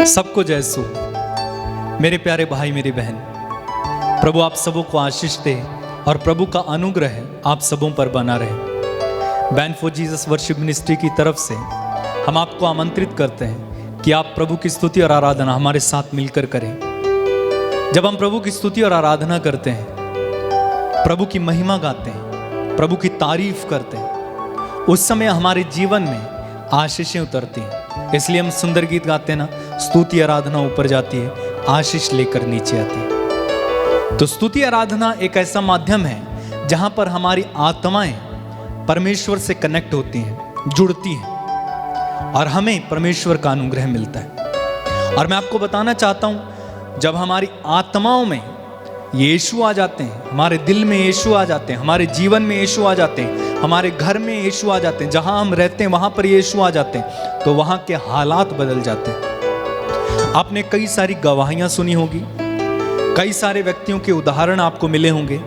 सबको जयसु। मेरे प्यारे भाई मेरी बहन, प्रभु आप सबों को आशीष दे और प्रभु का अनुग्रह आप सबों पर बना रहे। Band for Jesus worship ministry की तरफ से हम आपको आमंत्रित करते हैं कि आप प्रभु की स्तुति और आराधना हमारे साथ मिलकर करें। जब हम प्रभु की स्तुति और आराधना करते हैं, प्रभु की महिमा गाते हैं, प्रभु की तारीफ करते हैं, उस समय हमारे जीवन में आशीषें उतरती हैं। इसलिए हम सुंदर गीत गाते हैं ना, स्तुति आराधना ऊपर जाती है, आशीष लेकर नीचे आती है। तो स्तुति आराधना एक ऐसा माध्यम है जहां पर हमारी आत्माएं परमेश्वर से कनेक्ट होती हैं, जुड़ती हैं और हमें परमेश्वर का अनुग्रह मिलता है। और मैं आपको बताना चाहता हूं, जब हमारी आत्माओं में यीशु आ जाते हैं, हमारे दिल में यीशु आ जाते हैं, हमारे जीवन में यीशु आ जाते हैं, हमारे घर में यीशु आ जाते हैं, जहां हम रहते हैं वहां पर यीशु आ जाते हैं, तो वहां के हालात बदल जाते हैं। आपने कई सारी गवाहियां सुनी होगी, कई सारे व्यक्तियों के उदाहरण आपको मिले होंगे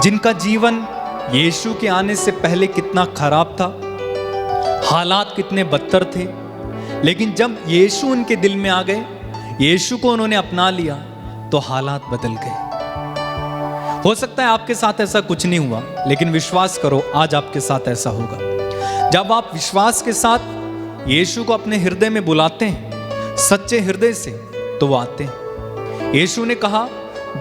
जिनका जीवन यीशु के आने से पहले कितना खराब था, हालात कितने बदतर थे, लेकिन जब यीशु उनके दिल में आ गए, यीशु को उन्होंने अपना लिया, तो हालात बदल गए। हो सकता है आपके साथ ऐसा कुछ नहीं हुआ, लेकिन विश्वास करो आज आपके साथ ऐसा होगा। जब आप विश्वास के साथ यीशु को अपने हृदय में बुलाते हैं, सच्चे हृदय से, तो वो आते हैं। यीशु ने कहा,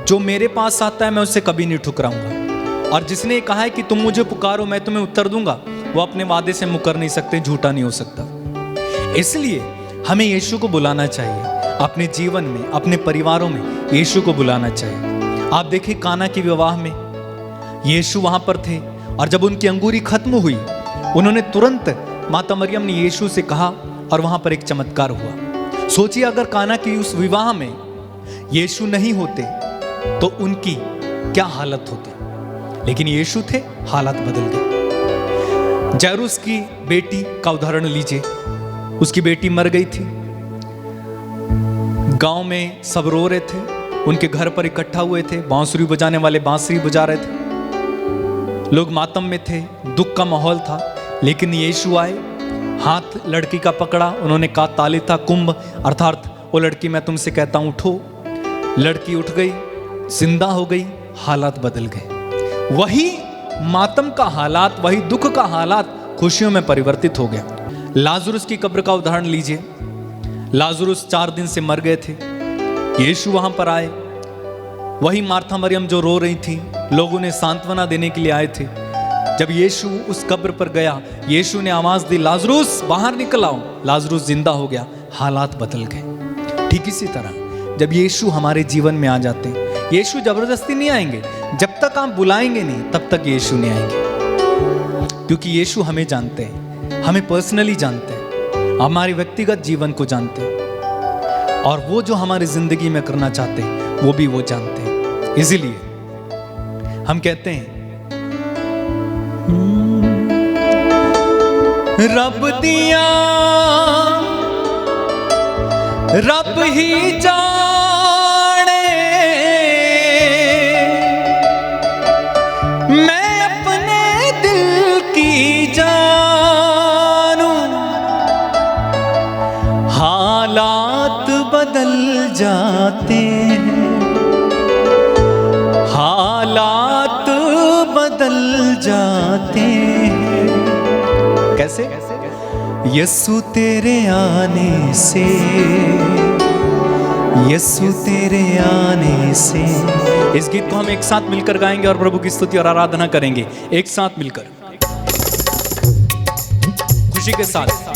जो मेरे पास आता है मैं उसे कभी नहीं ठुकराऊंगा। और जिसने कहा है कि तुम मुझे पुकारो मैं तुम्हें उत्तर दूंगा, वो अपने वादे से मुकर नहीं सकते, झूठा नहीं हो सकता। इसलिए हमें यीशु को बुलाना चाहिए अपने जीवन में, अपने परिवारों में यीशु को बुलाना चाहिए। आप देखिए काना के विवाह में यीशु वहां पर थे, और जब उनकी अंगूरी खत्म हुई, उन्होंने तुरंत माता मरियम ने यीशु से कहा, और वहां पर एक चमत्कार हुआ। सोचिए अगर काना की उस विवाह में यीशु नहीं होते तो उनकी क्या हालत होती। लेकिन यीशु थे, हालात बदल गए। जैरुस की बेटी का उदाहरण लीजिए, उसकी बेटी मर गई थी। गांव में सब रो रहे थे, उनके घर पर इकट्ठा हुए थे, बांसुरी बजाने वाले बांसुरी बजा रहे थे, लोग मातम में थे, दुख का माहौल था। लेकिन यीशु आए, हाथ लड़की का पकड़ा, उन्होंने कहा तालिथा कुम्भ, अर्थात वो लड़की मैं तुमसे कहता हूं उठो। लड़की उठ गई, जिंदा हो गई, हालात बदल गए। वही मातम का हालात, वही दुख का हालात खुशियों में परिवर्तित हो गया। लाजरुस की कब्र का उदाहरण लीजिए। लाजरुस 4 दिन से मर गए थे, यीशु वहां पर आए। वही मार्था मरियम जो रो रही थी, लोग उन्हें सांत्वना देने के लिए आए थे। जब यीशु उस कब्र पर गया, यीशु ने आवाज दी, लाजरुस बाहर निकल आओ। लाजरुस जिंदा हो गया, हालात बदल गए। ठीक इसी तरह जब यीशु हमारे जीवन में आ जाते हैं, यीशु जबरदस्ती नहीं आएंगे, जब तक आप बुलाएंगे नहीं तब तक यीशु नहीं आएंगे। क्योंकि यीशु हमें जानते हैं, हमें पर्सनली जानते हैं, हमारे व्यक्तिगत जीवन को जानते हैं, और वो जो हमारी जिंदगी में करना चाहते हैं वो भी वो जानते हैं। इसीलिए हम कहते हैं, रब दिया रब ही जाने, मैं अपने दिल की जानू, हालात बदल जाते हैं, हालात बदल जाते हैं। कैसे? यीशु तेरे आने से, यीशु तेरे आने से। इस गीत को हम एक साथ मिलकर गाएंगे और प्रभु की स्तुति और आराधना करेंगे, एक साथ मिलकर खुशी के साथ।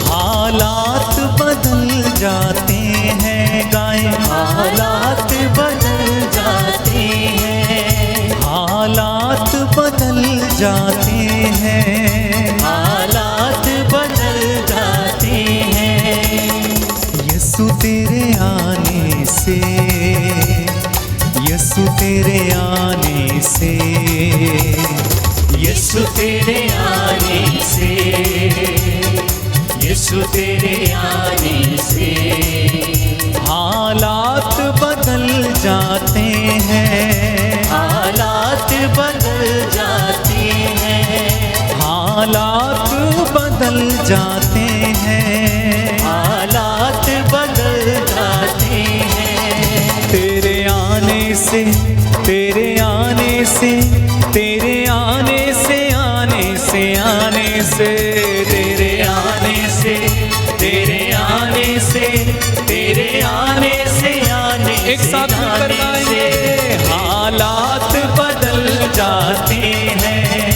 हालात बदल जाते हैं, गाएं हालात बदल जाते हैं, हालात बदल जाते हैं, हालात बदल जाते हैं। यीशु तेरे आने से, यीशु तेरे आने से, यीशु तेरे आने से, यीशु तेरे आने से एक साथ मिलकर गाएंगे। हालात बदल जाते हैं,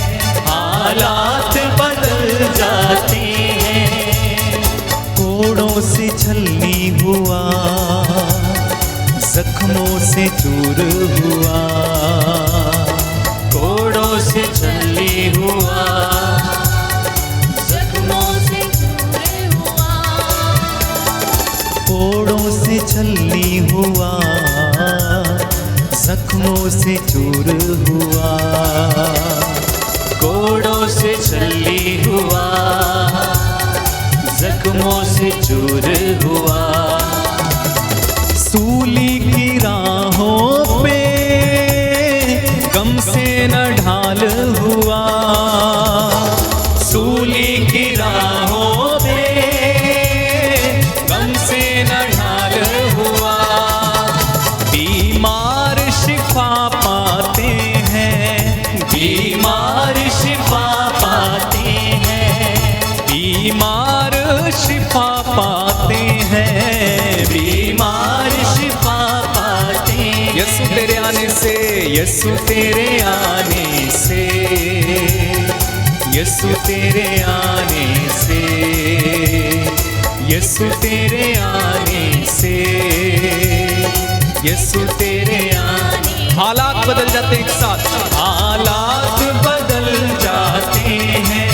हालात बदल जाते हैं। कोड़ों से छलनी हुआ, जख्मों से चूर हुआ, कोड़ों से छलनी हुआ, जख्मों से चूर हुआ, कोड़ों से छलनी हुआ, जख्मों से चूर हुआ, कोड़ों से छलनी हुआ, जख्मों से चूर हुआ। सूली की राहों पे गम से न ढाल हुआ, सूली की राहों पे गम से न ढाल हुआ। बीमार शिफा पाते हैं, बीमार शिफा पाते हैं, बीमार शिफा पाते हैं, बीमार शिफा पाते हैं। यीशु तेरे आने से, यीशु तेरे आने से, यीशु तेरे आने से, यीशु तेरे आने से, यीशु तेरे आने। हालात बदल जाते एक साथ। हालात बदल जाते हैं,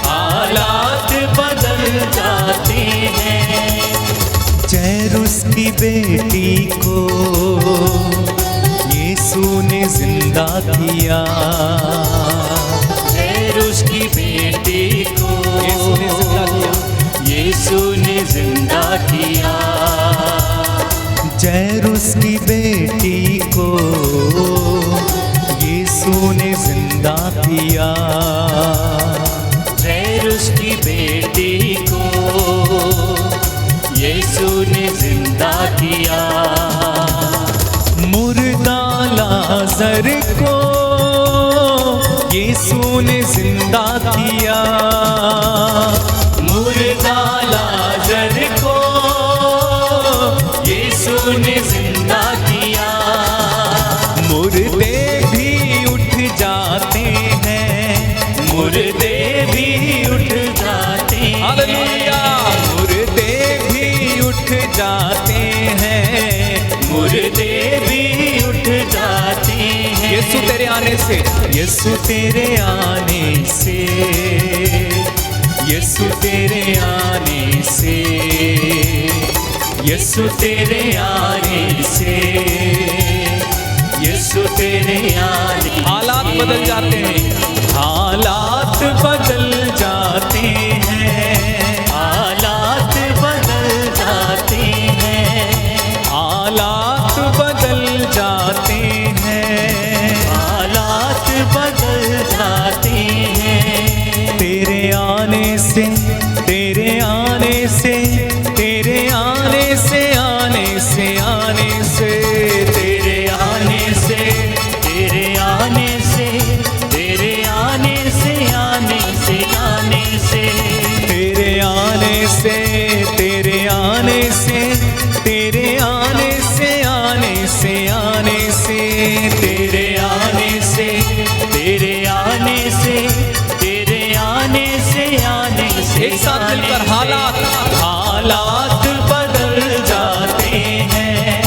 हालात बदल जाते हैं। जैरुस की बेटी को यीशु ने जिंदा किया, जैरुस की बेटी को यीशु ने जिंदा किया, यीशु ने जिंदा किया। जैरुस की बेटी को यीशु ने जिंदा किया, जैरुस की बेटी को यीशु ने जिंदा किया। मुर्दा लाजर को यीशु ने जिंदा किया, मुर्दा लाजर को यीशु ने जिंदा किया। मुर्दे भी उठ जाते हैं, मुर्दे भी उठ जाते हैं, हालेलुया। मुर्दे भी उठ जाते हैं, मुर्दे भी उठ जाते हैं। यीशु तेरे आने से, यीशु तेरे आने से, यीशु तेरे आने से, यीशु तेरे आने से, यीशु तेरे आने। हालात बदल जाते हैं, हालात बदल जाते हैं, हालात बदल जाते हैं, हालात बदल जाते हैं, हालात बदल जाते हैं। तेरे आने से, तेरे आने से, तेरे आने से, आने से, आने से, तेरे आने से, तेरे आने से, तेरे आने से, आने से, आने से, तेरे आने से, तेरे आने से, तेरे आने से, आने से, आने से, तेरे आने से, तेरे आने से, तेरे आने से, आने से। एक साथ मिलकर हालात, हालात बदल जाते हैं,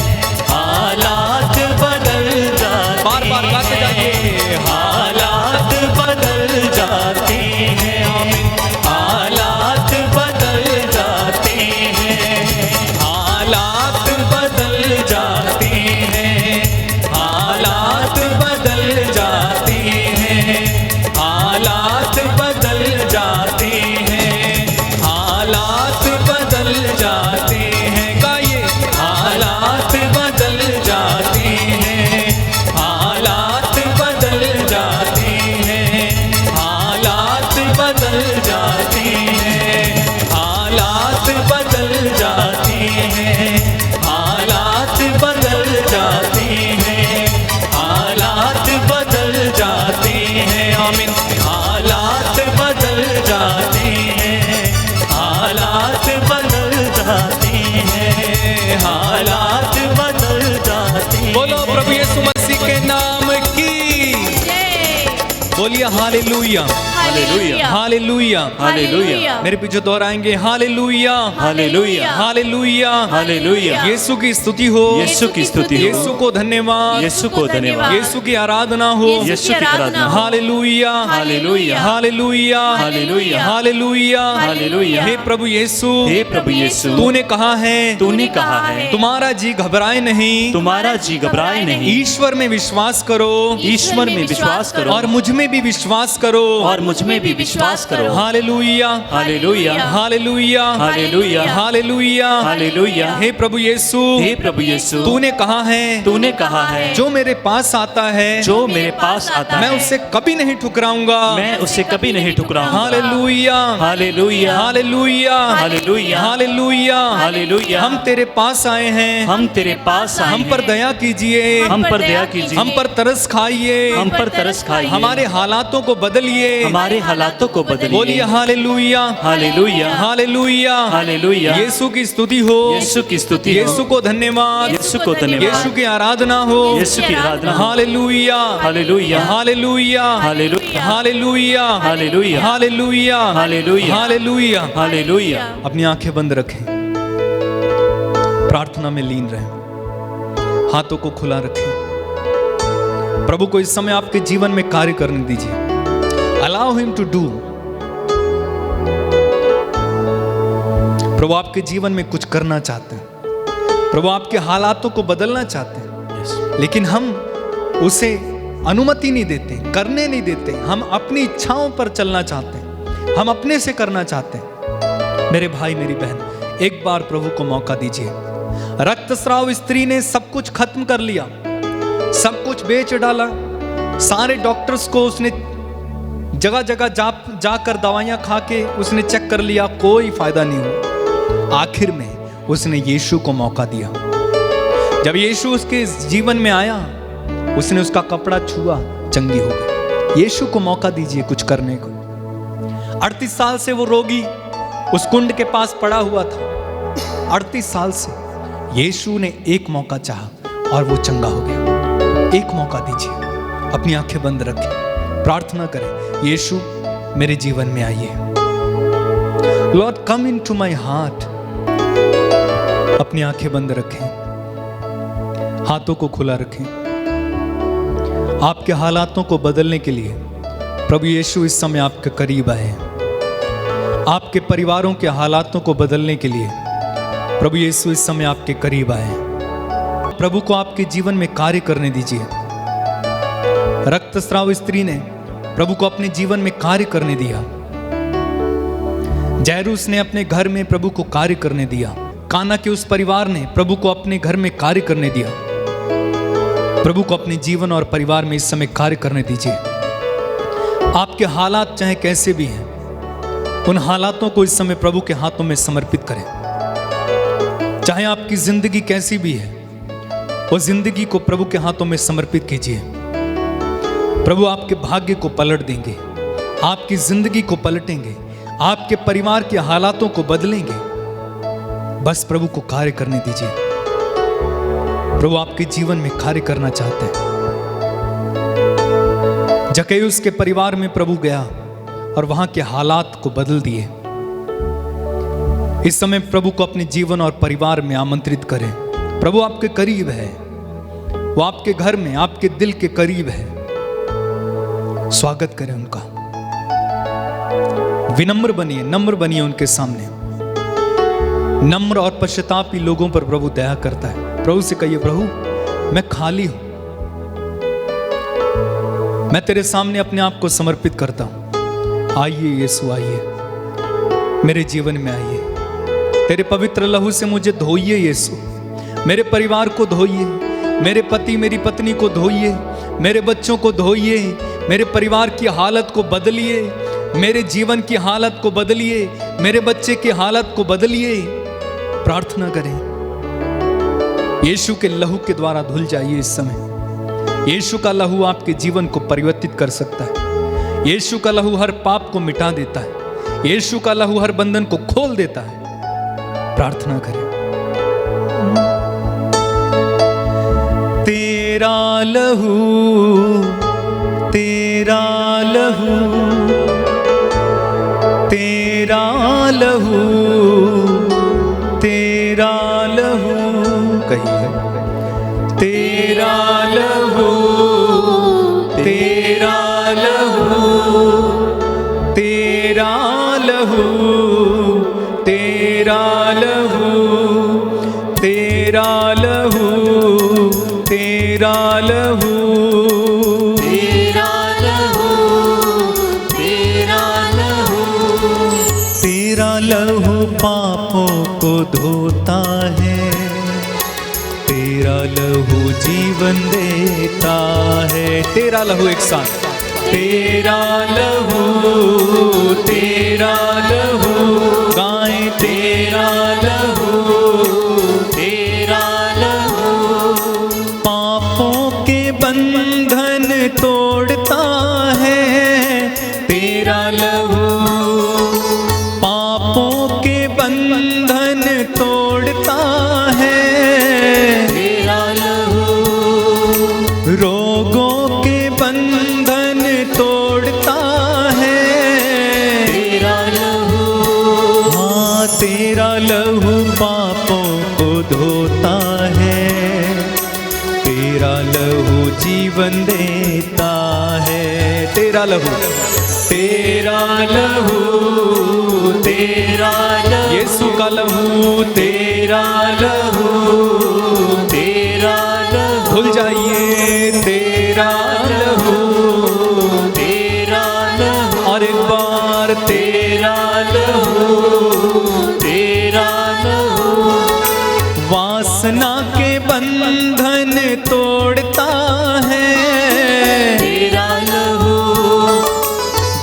हालात बदल जाते, बार बार गाते जाइए। हालात बदल जाते हैं, हालात बदल जाते हैं, हालात बदल जाते हैं, हालात बदल जाते हैं, हालात बदल जाते हैं, हालात बदल जाते हैं। गाइए, हालात बदल जाते हैं, हालात बदल जाते हैं, हालात बदल जाते हैं, हालात बदल जाते हैं, हालात बदल जाते हैं, हालात बदल जाते हैं। आमीन। हालात बदल जाते हैं, हालात बदल जाते हैं, हालात बदल हालेलुया हालेलुया हालेलुया। हालेलुया मेरे पीछे दोहराएंगे हालेलुया हालेलुया हालेलुया हालेलुया। यीशु की स्तुति हो, यीशु की स्तुति हो, यीशु को धन्यवाद, यीशु को धन्यवाद, यीशु की आराधना हो, यीशु की आराधना हो। Hallelujah hallelujah hallelujah hallelujah hallelujah hallelujah. हे प्रभु यीशु, हे प्रभु यीशु, तूने कहा है, तूने कहा है, तुम्हारा जी घबराए नहीं, तुम्हारा जी घबराए नहीं। ईश्वर में विश्वास करो, ईश्वर में विश्वास करो, और मुझ में भी विश्वास करो, और मुझ में भी विश्वास करो। Hallelujah hallelujah hallelujah hallelujah hallelujah hallelujah. हे प्रभु यीशु, हे प्रभु यीशु, तूने कहा है, तूने कहा है, जो मेरे पास आता है, जो मेरे पास आता मैं है, उससे कभी नहीं ठुकराऊंगा, मैं उसे कभी नहीं ठुकराऊंगा। Hallelujah hallelujah hallelujah hallelujah hallelujah hallelujah. हम तेरे पास आए हैं, हम तेरे पास आए हम हैं। पर दया कीजिए, हम पर दया कीजिए, हम पर तरस खाइए, हम पर तरस खाइए, हमारे हालातों को बदलिए, हमारे हालातों को बदलिए। बोलिए हालेलुया हालेलुया हालेलुया हालेलुया। यीशु की स्तुति हो, यीशु की स्तुति हो, यीशु को धन्यवाद, यीशु को धन्यवाद, यीशु की आराधना हो, यीशु की आराधना हो। Hallelujah hallelujah hallelujah hallelujah hallelujah hallelujah hallelujah hallelujah hallelujah. Hallelujah. अपनी आंखें बंद रखें, प्रार्थना में लीन रहें, हाथों को खुला रखें। प्रभु को इस समय आपके जीवन में कार्य करने दीजिए। Allow him to do. प्रभु आपके जीवन में कुछ करना चाहते हैं, प्रभु आपके हालातों को बदलना चाहते हैं, लेकिन हम उसे अनुमति नहीं देते, करने नहीं देते। हम अपनी इच्छाओं पर चलना चाहते हैं, हम अपने से करना चाहते हैं। मेरे भाई मेरी बहन, एक बार प्रभु को मौका दीजिए। रक्तस्राव स्त्री ने सब कुछ खत्म कर लिया, सब कुछ बेच डाला, सारे डॉक्टर्स को उसने जगह जगह जाकर दवाइयां खा के उसने चेक कर लिया, कोई फायदा नहीं हुआ। आखिर में उसने यीशु को मौका दिया। जब यीशु उसके जीवन में आया, उसने उसका कपड़ा छुआ, चंगी हो गई। यीशु को मौका दीजिए कुछ करने को। 38 साल से वो रोगी उस कुंड के पास पड़ा हुआ था, 38 साल से। यीशु ने एक मौका चाहा और वो चंगा हो गया। एक मौका दीजिए, अपनी आंखें बंद रखें, प्रार्थना करें, यीशु मेरे जीवन में आइए। Lord come into my heart. अपनी आंखें बंद रखें, हाथों को खुला रखें। आपके हालातों को बदलने के लिए प्रभु यीशु इस समय आपके करीब आए हैं। आपके परिवारों के हालातों को बदलने के लिए प्रभु यीशु इस समय आपके करीब आए हैं। प्रभु को आपके जीवन में कार्य करने दीजिए। रक्तस्राव स्त्री ने प्रभु को अपने जीवन में कार्य करने दिया। जैरूस ने अपने घर में प्रभु को कार्य करने दिया। काना के उस परिवार ने प्रभु को अपने घर में कार्य करने दिया। प्रभु को अपने जीवन और परिवार में इस समय कार्य करने दीजिए। आपके हालात चाहे कैसे भी हैं, उन हालातों को इस समय प्रभु के हाथों में समर्पित करें। चाहे आपकी जिंदगी कैसी भी है, वो जिंदगी को प्रभु के हाथों में समर्पित कीजिए। प्रभु आपके भाग्य को पलट देंगे, आपकी जिंदगी को पलटेंगे, आपके परिवार के हालातों को बदलेंगे। बस प्रभु को कार्य करने दीजिए। प्रभु आपके जीवन में कार्य करना चाहते हैं। जक्कैयुस के परिवार में प्रभु गया और वहां के हालात को बदल दिए। इस समय प्रभु को अपने जीवन और परिवार में आमंत्रित करें। प्रभु आपके करीब है, वो आपके घर में, आपके दिल के करीब है। स्वागत करें उनका। विनम्र बनिए, नम्र बनिए उनके सामने। नम्र और पश्चातापी लोगों पर प्रभु दया करता है। प्रभु से कहिए, प्रभु मैं खाली हूं, मैं तेरे सामने अपने आप को समर्पित करता हूं। आइए यीशु, आइए मेरे जीवन में आइए। तेरे पवित्र लहू से मुझे धोइए यीशु। मेरे परिवार को धोइए, मेरे पति मेरी पत्नी को धोइए, मेरे बच्चों को धोइए, मेरे परिवार की हालत को बदलिए, मेरे जीवन की हालत को बदलिए, मेरे बच्चे की हालत को बदलिए। प्रार्थना करें, यीशु के लहू के द्वारा धुल जाइए। इस समय यीशु का लहू आपके जीवन को परिवर्तित कर सकता है। यीशु का लहू हर पाप को मिटा देता है। यीशु का लहू हर बंधन को खोल देता है। प्रार्थना करें। तेरा लहू, तेरा लहू, तेरा लहू, तेरा लहू, कहिए तेरा लहू, तेरा लहू, तेरा लहू, तेरा लहू, तेरा लहू, तेरा लहू, तेरा लहू, तेरा लहू, तेरा लहू पापों को धोता है, तेरा लहू जीवन देता है। तेरा लहू एक साथ, तेरा लहू, तेरा लहू, गाएं तेरा लहू, तेरा लहू, पापों के बंधन तोड़ता है, तेरा लहू, पापों के बंधन तोड़ता है, तेरा लहू, रोगों के बंधन तोड़ता है, तेरा लहू, हाँ तेरा लहू पापों को धोता है, तेरा लहू जीवन देता है। तेरा लहू, तेरा लहू, तेरा लहू, यीशु का लहू, तेरा लहू, तेरा लहू, भूल जाइए तेरा लहू, तेरा लहू, और एक बार तेरा लहू, तेरा लहू, वासना के बंधन तोड़ता है, तेरा लहू,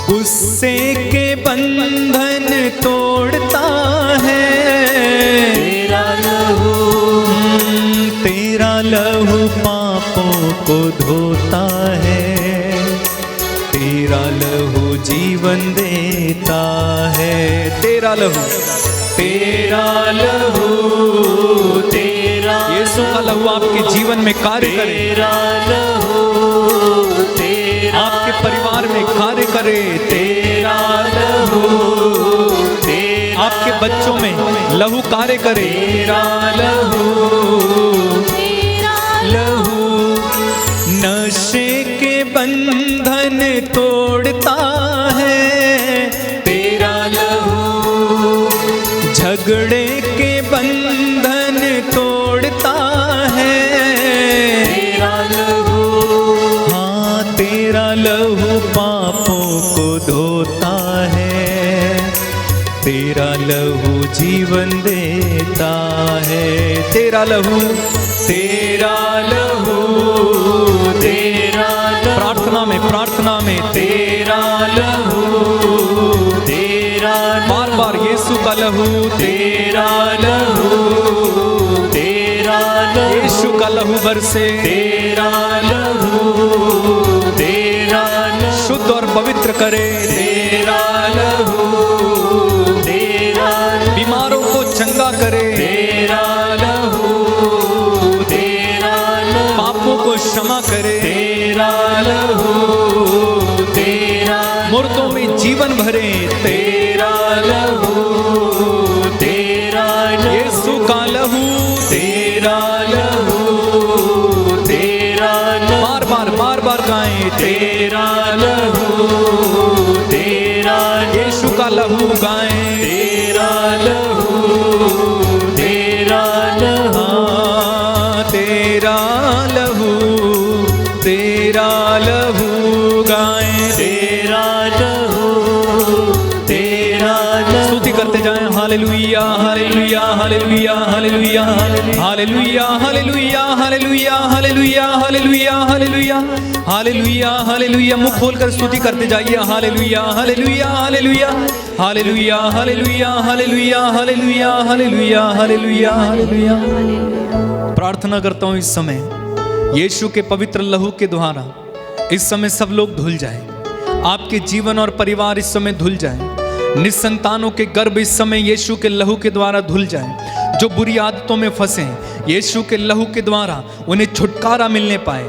गुस्से के बंधन तोड़ता है, तेरा लहू, तेरा लहू पापों को धोता है, तेरा लहू जीवन देता है। तेरा लहू, तेरा लहू, तेरा यीशु का लहू आपके जीवन में कार्य करे, तेरा लहू, तेरा आपके परिवार में कार्य करे, तेरा लहू, तेरा आपके बच्चों में लहू कार्य करे, तेरा लहू, लहू नशे के बंधन तोड़ता है, तेरा लहू झगड़े के बंधन तोड़ता है, तेरा लहू, हाँ तेरा लहू पापों को धोता है, तेरा लहू जीवन देता है। तेरा लहू, तेरा लहू, तेरा लहू, प्रार्थना में, प्रार्थना में तेरा लहू, तेरा बार बार यीशु का लहू, तेरा लहू, तेरा लहू, यीशु का लहू बरसे, तेरा लहू, तेरा लहू, शुद्ध और पवित्र करे, तेरा लहू, तेरा लहू, बीमारों को चंगा करे, तेरा लहू, तेरा लहू, पापों को क्षमा करे, तेरा लहू, तेरा मुर्दों में जीवन भरे, तेरा लहू, तेरा लहू, यीशु का लहू, तेरा लहू, तेरा लहू, बार बार बार बार गाएं, तेरा लहू, तेरा यीशु का लहू गाएं, तेरा लहू, तेरा लहू, हाँ तेरा लहू, तेरा लहू गाएं, तेरा लहू, तेरा लहू, स्तुति करते जाएं, hallelujah hallelujah hallelujah hallelujah hallelujah hallelujah hallelujah hallelujah hallelujah hallelujah hallelujah hallelujah. मुख खोलकर स्तुति करते जाइए, hallelujah hallelujah hallelujah hallelujah hallelujah hallelujah hallelujah hallelujah hallelujah hallelujah. प्रार्थना करता हूँ इस समय यीशु के पवित्र लहू के द्वारा इस समय सब लोग धुल जाएं, आपके जीवन और परिवार इस समय धुल जाएं, निसंतानों के गर्भ इस समय यीशु के लहू के द्वारा धुल जाएं, जो बुरी आदतों में फंसे हैं यीशु के लहू के द्वारा उन्हें छुटकारा मिलने पाए,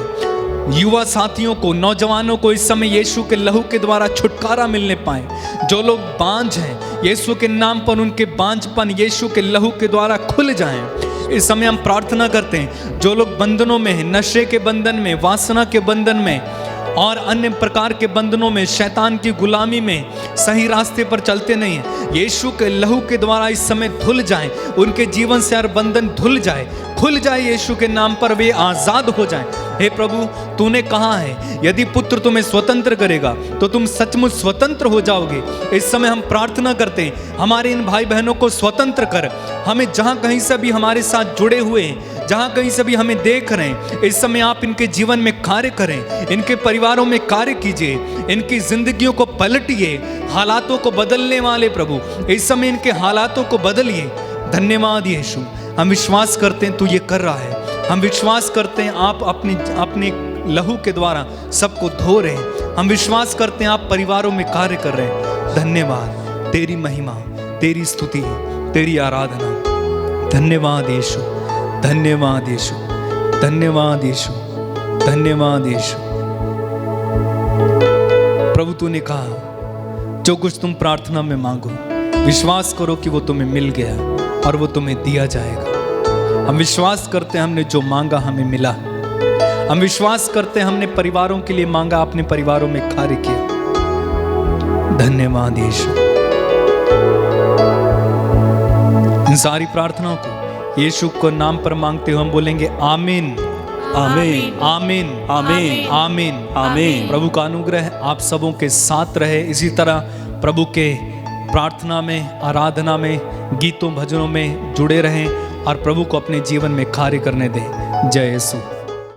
युवा साथियों को, नौजवानों को इस समय यीशु के लहू के द्वारा छुटकारा मिलने पाए। जो लोग बांझ हैं, यीशु के नाम पर उनके बांझपन यीशु के लहू के द्वारा खुल जाएं। इस समय हम प्रार्थना करते हैं, जो लोग बंधनों में हैं, नशे के बंधन में, वासना के बंधन में और अन्य प्रकार के बंधनों में, शैतान की गुलामी में, सही रास्ते पर चलते नहीं हैं, यीशु के लहू के द्वारा इस समय धुल जाएं। उनके जीवन से हर बंधन धुल जाए, खुल जाए। यीशु के नाम पर वे आज़ाद हो जाएं। हे प्रभु, तूने कहा है यदि पुत्र तुम्हें स्वतंत्र करेगा तो तुम सचमुच स्वतंत्र हो जाओगे। इस समय हम प्रार्थना करते हैं, हमारे इन भाई बहनों को स्वतंत्र कर। हमें जहाँ कहीं से भी हमारे साथ जुड़े हुए हैं, जहाँ कहीं से भी हमें देख रहे हैं, इस समय आप इनके जीवन में कार्य करें, इनके परिवारों में कार्य कीजिए, इनकी जिंदगियों को पलटिए, हालातों को बदलने वाले प्रभु इस समय इनके हालातों को बदलिए। धन्यवाद यीशु, हम विश्वास करते हैं तू ये कर रहा है। हम विश्वास करते हैं आप अपने लहू के द्वारा सबको धो रहे हैं। हम विश्वास करते हैं आप परिवारों में कार्य कर रहे हैं। धन्यवाद, तेरी महिमा, तेरी स्तुति, तेरी आराधना। धन्यवाद यीशु, धन्यवाद यीशु, धन्यवाद यीशु, धन्यवाद यीशु। प्रभु तूने कहा जो कुछ तुम प्रार्थना में मांगो, विश्वास करो कि वो तुम्हें मिल गया और वो तुम्हें दिया जाएगा। हम विश्वास करते हैं हमने जो मांगा हमें मिला। हम विश्वास करते हैं हमने परिवारों के लिए मांगा, अपने परिवारों में कार्य किया। धन्यवाद यीशु। इन सारी प्रार्थनाओं को यीशु को नाम पर मांगते हुए हम बोलेंगे आमीन, आमीन, आमीन, आमीन, आमीन, आमीन। प्रभु का अनुग्रह आप सबों के साथ रहे। इसी तरह प्रभु के प्रार्थना में, आराधना में, गीतों भजनों में जुड़े रहें और प्रभु को अपने जीवन में कार्य करने दें। जय यीशु।